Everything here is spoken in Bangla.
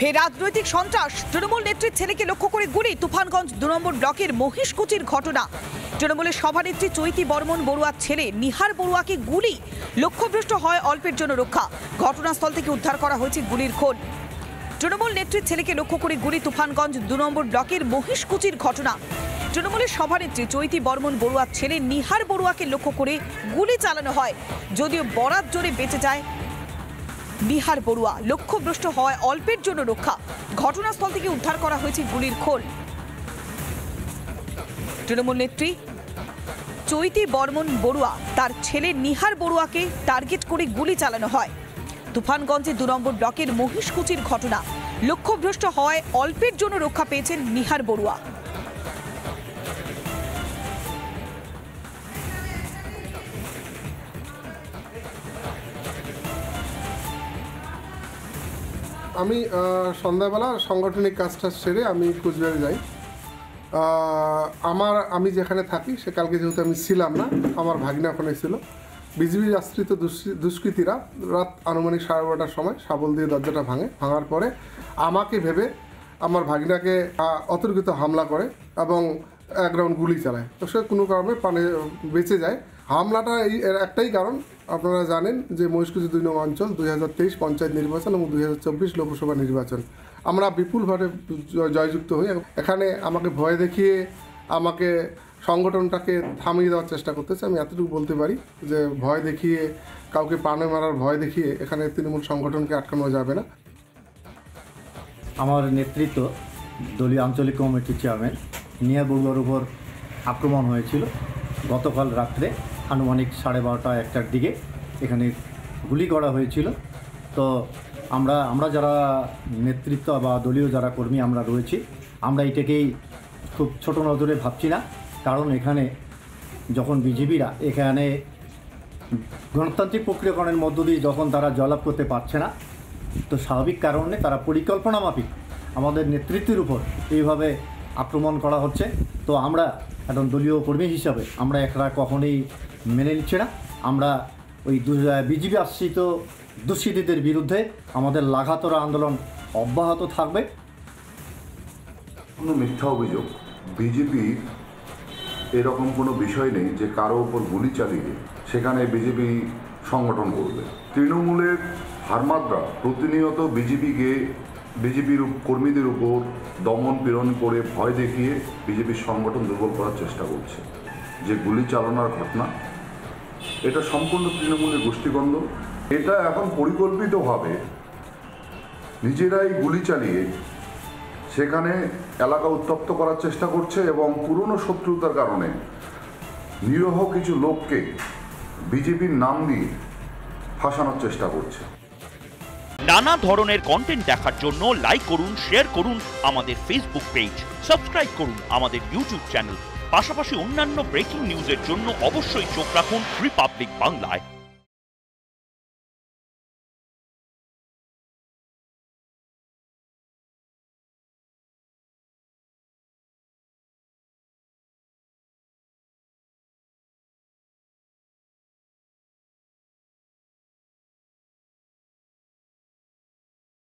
ফের রাজনৈতিক সন্ত্রাস। তৃণমূল নেত্রীর ছেলেকে লক্ষ্য করে গুলি। তুফানগঞ্জ 2 নম্বর ব্লকের মহিষকুচির ঘটনা। তৃণমূলের সভানেত্রী চৈতি বর্মন বড়ুয়ার ছেলে নিহার বড়ুয়াকে গুলি। লক্ষ্যভ্রষ্ট হয় অল্পের জন্য রক্ষা। ঘটনাস্থল থেকে উদ্ধার করা হয়েছে গুলির খোল। তৃণমূল নেত্রীর ছেলেকে লক্ষ্য করে গুলি। তুফানগঞ্জ 2 নম্বর ব্লকের মহিষকুচির ঘটনা। তৃণমূলের সভানেত্রী চৈতি বর্মন বড়ুয়ার ছেলে নিহার বড়ুয়াকে লক্ষ্য করে গুলি চালানো হয়। যদিও বরাত জোরে বেঁচে যায় নিহার বড়ুয়া। লক্ষ্যভ্রষ্ট হয় অল্পের জন্য রক্ষা। ঘটনাস্থল থেকে উদ্ধার করা হয়েছে গুলির খোল। তৃণমূল নেত্রী চৈতি বর্মন বড়ুয়া তার ছেলে নিহার বড়ুয়াকে টার্গেট করে গুলি চালানো হয়। তুফানগঞ্জে 2 নম্বর ব্লকের মহিষকুচির ঘটনা। লক্ষ্যভ্রষ্ট হয় অল্পের জন্য রক্ষা পেয়েছেন নিহার বড়ুয়া। আমি সন্ধ্যাবেলা সাংগঠনিক কাজটা সেরে আমি কোচবিহারে যাই। আমি যেখানে থাকি সে কালকে যেহেতু আমি ছিলাম না, আমার ভাগনা ওখানে ছিল। বিজেপির আশ্রিত দুষ্কৃতীরা রাত আনুমানিক 12:30টার সময় শাবল দিয়ে দরজাটা ভাঙার পরে আমাকে ভেবে আমার ভাগনাকে অতর্কিত হামলা করে এবং এক রাউন্ড গুলি চালায়। তো সে কোনো কারণে বেঁচে যায়। হামলাটা এর একটাই কারণ, আপনারা জানেন যে মহিষকুচি 2 নং অঞ্চল 2023 পঞ্চায়েত নির্বাচন এবং 2024 লোকসভা নির্বাচন আমরা বিপুলভাবে জয়যুক্ত হই। এখানে আমাকে ভয় দেখিয়ে আমাকে সংগঠনটাকে থামিয়ে দেওয়ার চেষ্টা করতেছে। আমি এতটুকু বলতে পারি যে ভয় দেখিয়ে, কাউকে প্রাণে মারার ভয় দেখিয়ে এখানে তৃণমূল সংগঠনকে আটকানো যাবে না। আমার নেতৃত্ব দলীয় আঞ্চলিক কমিটির চেয়ারম্যান নিহার বড়ুয়ার উপর আক্রমণ হয়েছিল গতকাল রাত্রে আনুমানিক 12:30-1টার দিকে। এখানে গুলি করা হয়েছিল। তো আমরা যারা নেতৃত্ব বা দলীয় যারা কর্মী আমরা রয়েছি, আমরা এটাকেই খুব ছোট নজরে ভাবছি না। কারণ এখানে যখন বিজেপিরা এখানে গণতান্ত্রিক প্রক্রিয়াকরণের মধ্য দিয়ে যখন তারা জয়লাভ করতে পারছে না, তো স্বাভাবিক কারণে তারা পরিকল্পনা মাফিক আমাদের নেতৃত্বের উপর এইভাবে আক্রমণ করা হচ্ছে। তো আমরা একজন দলীয় কর্মী হিসাবে আমরা একটা কখনোই মেনে নিচ্ছি না। আমরা ওই বিজেপি আশ্রিত দুষ্কৃতীদের বিরুদ্ধে আমাদের লাগাতার আন্দোলন অব্যাহত থাকবে। কোনো মিথ্যা অভিযোগ, বিজেপি এরকম কোনো বিষয় নেই যে কারো উপর গুলি চালিয়ে সেখানে বিজেপি সংগঠন করবে। তৃণমূলের হারমাদরা প্রতিনিয়ত বিজেপির কর্মীদের উপর দমন পীড়ন করে ভয় দেখিয়ে বিজেপির সংগঠন দুর্বল করার চেষ্টা করছে। যে গুলি চালানোর ঘটনা, এটা সম্পূর্ণ তৃণমূলের গোষ্ঠীদ্বন্দ্ব। এটা এখন পরিকল্পিতভাবে নিজেরাই গুলি চালিয়ে সেখানে এলাকা উত্তপ্ত করার চেষ্টা করছে এবং পুরনো শত্রুতার কারণে নিরীহ কিছু লোককে বিজেপির নাম দিয়ে ফাঁসানোর চেষ্টা করছে। নানা ধরনের কন্টেন্ট দেখার জন্য লাইক করুন, শেয়ার করুন আমাদের ফেসবুক পেজ, সাবস্ক্রাইব করুন আমাদের ইউটিউব চ্যানেল। পাশাপাশি অন্যান্য ব্রেকিং নিউজের জন্য অবশ্যই চোখ রাখুন রিপাবলিক বাংলায়।